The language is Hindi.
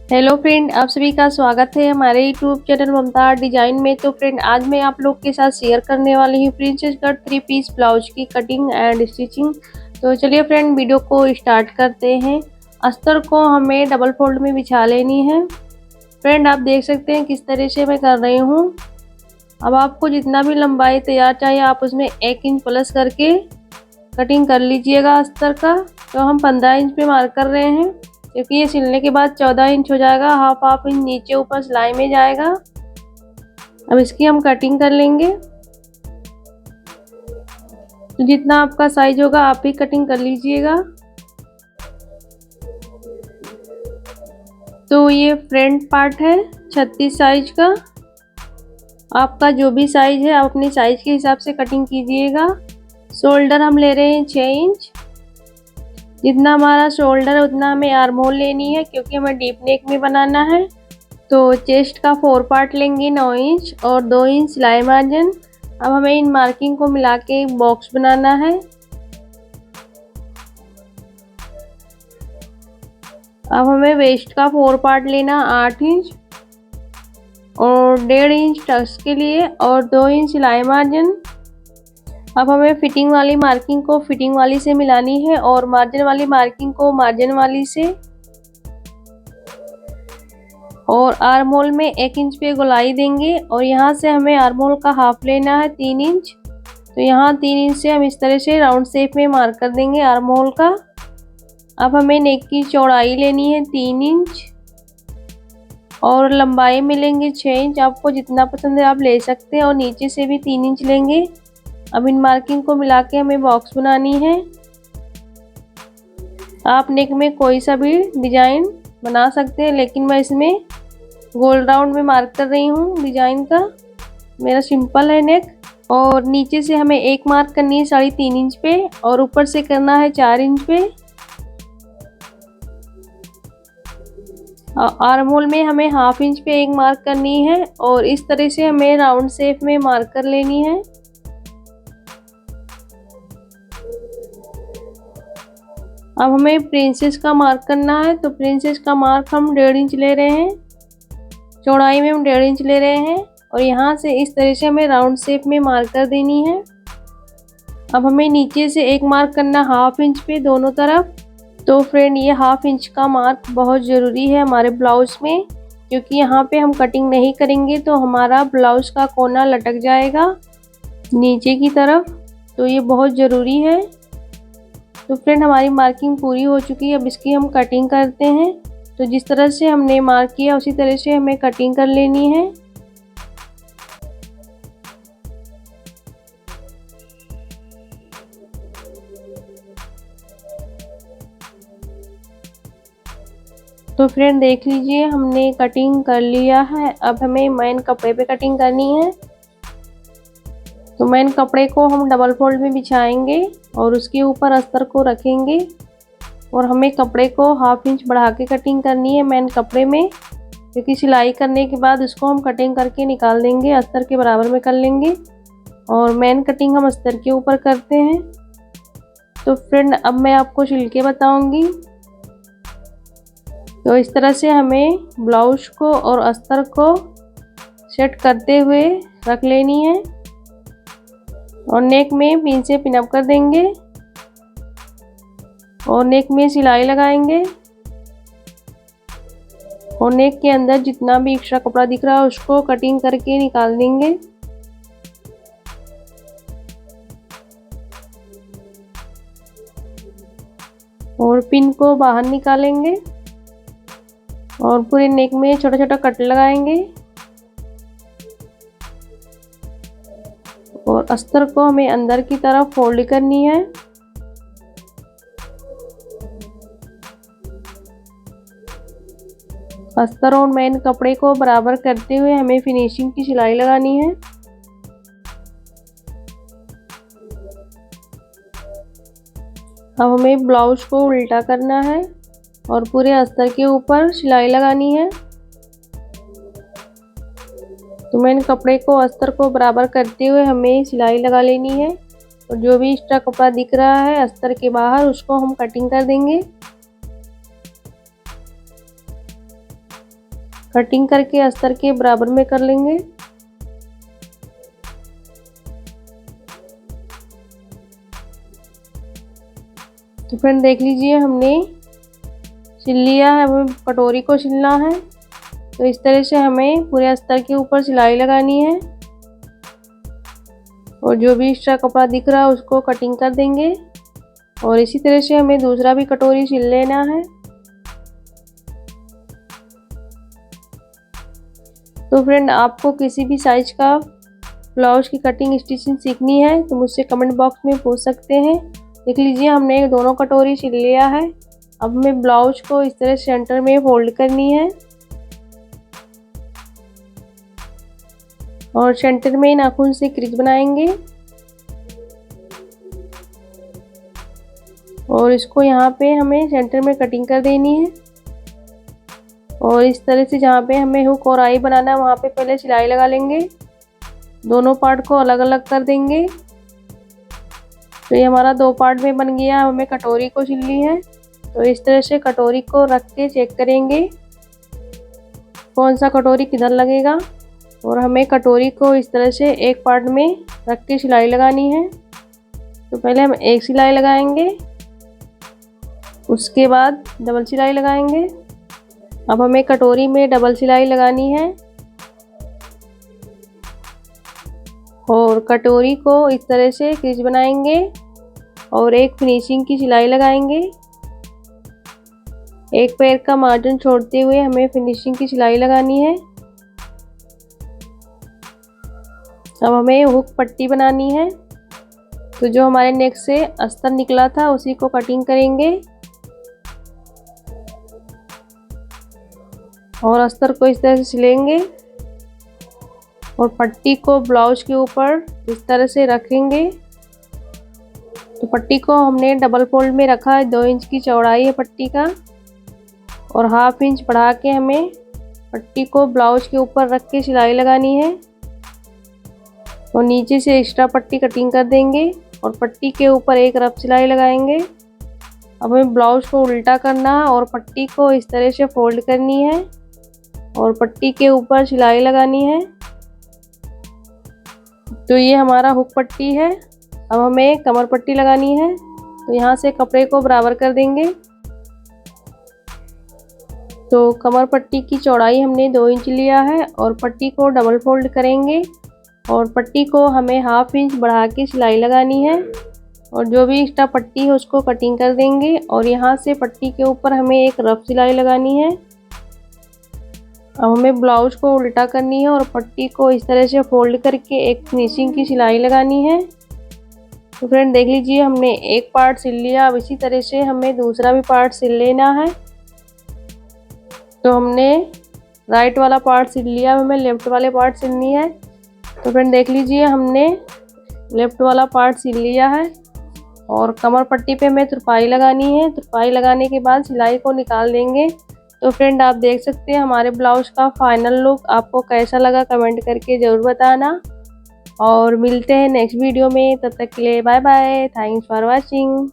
हेलो फ्रेंड, आप सभी का स्वागत है हमारे यूट्यूब चैनल ममता आर्ट डिजाइन में। तो फ्रेंड, आज मैं आप लोग के साथ शेयर करने वाली हूँ प्रिंसेस कट 3 पीस ब्लाउज की कटिंग एंड स्टिचिंग। तो चलिए फ्रेंड, वीडियो को स्टार्ट करते हैं। अस्तर को हमें डबल फोल्ड में बिछा लेनी है। फ्रेंड, आप देख सकते हैं किस तरह से मैं कर रही हूँ। अब आपको जितना भी लंबाई तैयार चाहिए आप उसमें 1 इंच प्लस करके कटिंग कर लीजिएगा अस्तर का। तो हम 15 इंच पे मार्क कर रहे हैं, क्योंकि ये सिलने के बाद 14 इंच हो जाएगा। हाफ इंच नीचे ऊपर सिलाई में जाएगा। अब इसकी हम कटिंग कर लेंगे। तो जितना आपका साइज होगा आप ही कटिंग कर लीजिएगा। तो ये फ्रंट पार्ट है 36 साइज का। आपका जो भी साइज है आप अपने साइज के हिसाब से कटिंग कीजिएगा। शोल्डर हम ले रहे हैं 6 इंच। जितना हमारा शोल्डर है उतना हमें आर्म होल लेनी है, क्योंकि हमें डीप नेक में बनाना है। तो चेस्ट का 4 पार्ट लेंगे 9 इंच और 2 इंच सिलाई मार्जिन। अब हमें इन मार्किंग को मिला के एक बॉक्स बनाना है। अब हमें वेस्ट का 4 पार्ट लेना 8 इंच और 1.5 इंच टक्स के लिए और 2 इंच सिलाई मार्जिन। अब हमें फिटिंग वाली मार्किंग को फिटिंग वाली से मिलानी है और मार्जिन वाली मार्किंग को मार्जिन वाली से। और आर्म होल में 1 इंच पे गोलाई देंगे और यहाँ से हमें आर्म होल का हाफ लेना है 3 इंच। तो यहाँ 3 इंच से हम इस तरह से राउंड शेप में मार्क कर देंगे आर्म होल का। अब हमें नेक की चौड़ाई लेनी है 3 इंच और लंबाई मिलेंगे 6 इंच। आपको जितना पसंद है आप ले सकते हैं और नीचे से भी 3 इंच लेंगे। अब इन मार्किंग को मिला के हमें बॉक्स बनानी है। आप नेक में कोई सा भी डिजाइन बना सकते हैं, लेकिन मैं इसमें गोल राउंड में मार्क कर रही हूँ डिजाइन का। मेरा सिंपल है नेक। और नीचे से हमें एक मार्क करनी है 3.5 इंच पे और ऊपर से करना है 4 इंच पे। आर्म होल में हमें हाफ इंच पे एक मार्क करनी है और इस तरह से हमें राउंड शेप में मार्क कर लेनी है। अब हमें प्रिंसेस का मार्क करना है। तो प्रिंसेस का मार्क हम 1.5 इंच ले रहे हैं। चौड़ाई में हम 1.5 इंच ले रहे हैं और यहाँ से इस तरह से हमें राउंड शेप में मार्क कर देनी है। अब हमें नीचे से एक मार्क करना हाफ इंच पे दोनों तरफ। तो फ्रेंड, ये हाफ इंच का मार्क बहुत ज़रूरी है हमारे ब्लाउज में, क्योंकि यहाँ पे हम कटिंग नहीं करेंगे तो हमारा ब्लाउज का कोना लटक जाएगा नीचे की तरफ। तो ये बहुत ज़रूरी है। तो फ्रेंड, हमारी मार्किंग पूरी हो चुकी है। अब इसकी हम कटिंग करते हैं। तो जिस तरह से हमने मार्क किया उसी तरह से हमें कटिंग कर लेनी है। तो फ्रेंड देख लीजिए, हमने कटिंग कर लिया है। अब हमें मेन कपड़े पे कटिंग करनी है। तो मेन कपड़े को हम डबल फोल्ड में बिछाएंगे और उसके ऊपर अस्तर को रखेंगे और हमें कपड़े को हाफ इंच बढ़ा के कटिंग करनी है मेन कपड़े में, क्योंकि सिलाई करने के बाद उसको हम कटिंग करके निकाल देंगे, अस्तर के बराबर में कर लेंगे और मेन कटिंग हम अस्तर के ऊपर करते हैं। तो फ्रेंड, अब मैं आपको सिल के बताऊंगी। तो इस तरह से हमें ब्लाउज को और अस्तर को सेट करते हुए रख लेनी है और नेक में पिन से पिन अप कर देंगे और नेक में सिलाई लगाएंगे और नेक के अंदर जितना भी एक्स्ट्रा कपड़ा दिख रहा है उसको कटिंग करके निकाल देंगे। और पिन को बाहर निकालेंगे और पूरे नेक में छोटा छोटा कट लगाएंगे और अस्तर को हमें अंदर की तरफ फोल्ड करनी है। अस्तर और मेन कपड़े को बराबर करते हुए हमें फिनिशिंग की सिलाई लगानी है। अब हमें ब्लाउज को उल्टा करना है और पूरे अस्तर के ऊपर सिलाई लगानी है। तो मेन कपड़े को अस्तर को बराबर करते हुए हमें सिलाई लगा लेनी है और जो भी एक्स्ट्रा कपड़ा दिख रहा है अस्तर के बाहर उसको हम कटिंग कर देंगे। कटिंग करके अस्तर के बराबर में कर लेंगे। तो फ्रेंड देख लीजिए हमने सिल लिया है, हमें कटोरी को सिलना है। तो इस तरह से हमें पूरे अस्तर के ऊपर सिलाई लगानी है और जो भी एक्स्ट्रा कपड़ा दिख रहा है उसको कटिंग कर देंगे। और इसी तरह से हमें दूसरा भी कटोरी सिल लेना है। तो फ्रेंड आपको किसी भी साइज का ब्लाउज की कटिंग स्टिचिंग सीखनी है तो मुझसे कमेंट बॉक्स में पूछ सकते हैं। देख लीजिए हमने दोनों कटोरी सिल लिया है। अब हमें ब्लाउज को इस तरह सेंटर में फोल्ड करनी है और सेंटर में नाखून से क्रीज बनाएंगे और इसको यहाँ पे हमें सेंटर में कटिंग कर देनी है। और इस तरह से जहाँ पे हमें हुक और आई बनाना है वहाँ पे पहले सिलाई लगा लेंगे। दोनों पार्ट को अलग अलग कर देंगे। तो ये हमारा दो पार्ट में बन गया। हमें कटोरी को सिलनी है तो इस तरह से कटोरी को रख के चेक करेंगे कौन सा कटोरी किधर लगेगा। और हमें कटोरी को इस तरह से एक पार्ट में रख के सिलाई लगानी है। तो पहले हम एक सिलाई लगाएंगे, उसके बाद डबल सिलाई लगाएंगे। अब हमें कटोरी में डबल सिलाई लगानी है और कटोरी को इस तरह से क्रीज बनाएंगे और एक फिनिशिंग की सिलाई लगाएंगे। एक पैर का मार्जिन छोड़ते हुए हमें फिनिशिंग की सिलाई लगानी है। अब हमें हुक पट्टी बनानी है। तो जो हमारे नेक से अस्तर निकला था उसी को कटिंग करेंगे और अस्तर को इस तरह से सिलेंगे और पट्टी को ब्लाउज के ऊपर इस तरह से रखेंगे। तो पट्टी को हमने डबल फोल्ड में रखा है। 2 इंच की चौड़ाई है पट्टी का और हाफ इंच बढ़ा के हमें पट्टी को ब्लाउज के ऊपर रख के सिलाई लगानी है और नीचे से एक्स्ट्रा पट्टी कटिंग कर देंगे और पट्टी के ऊपर एक रफ सिलाई लगाएंगे। अब हमें ब्लाउज को उल्टा करना है और पट्टी को इस तरह से फोल्ड करनी है और पट्टी के ऊपर सिलाई लगानी है। तो ये हमारा हुक पट्टी है। अब हमें कमर पट्टी लगानी है। तो यहाँ से कपड़े को बराबर कर देंगे। तो कमर पट्टी की चौड़ाई हमने 2 इंच लिया है और पट्टी को डबल फोल्ड करेंगे और पट्टी को हमें हाफ इंच बढ़ा के सिलाई लगानी है और जो भी एक्स्ट्रा पट्टी है उसको कटिंग कर देंगे। और यहाँ से पट्टी के ऊपर हमें एक रफ सिलाई लगानी है। अब हमें ब्लाउज को उल्टा करनी है और पट्टी को इस तरह से फोल्ड करके एक फिनिशिंग की सिलाई लगानी है। तो फ्रेंड देख लीजिए हमने एक पार्ट सिल लिया। अब इसी तरह से हमें दूसरा भी पार्ट सिल लेना है। तो हमने राइट वाला पार्ट सिल लिया, हमें लेफ्ट वाले पार्ट सिलनी है। तो फ्रेंड देख लीजिए हमने लेफ्ट वाला पार्ट सिल लिया है और कमर पट्टी पे हमें तुरपाई लगानी है। तुरपाई लगाने के बाद सिलाई को निकाल देंगे। तो फ्रेंड आप देख सकते हैं हमारे ब्लाउज का फाइनल लुक। आपको कैसा लगा कमेंट करके ज़रूर बताना और मिलते हैं नेक्स्ट वीडियो में। तब तक के लिए bye bye. Thanks for watching.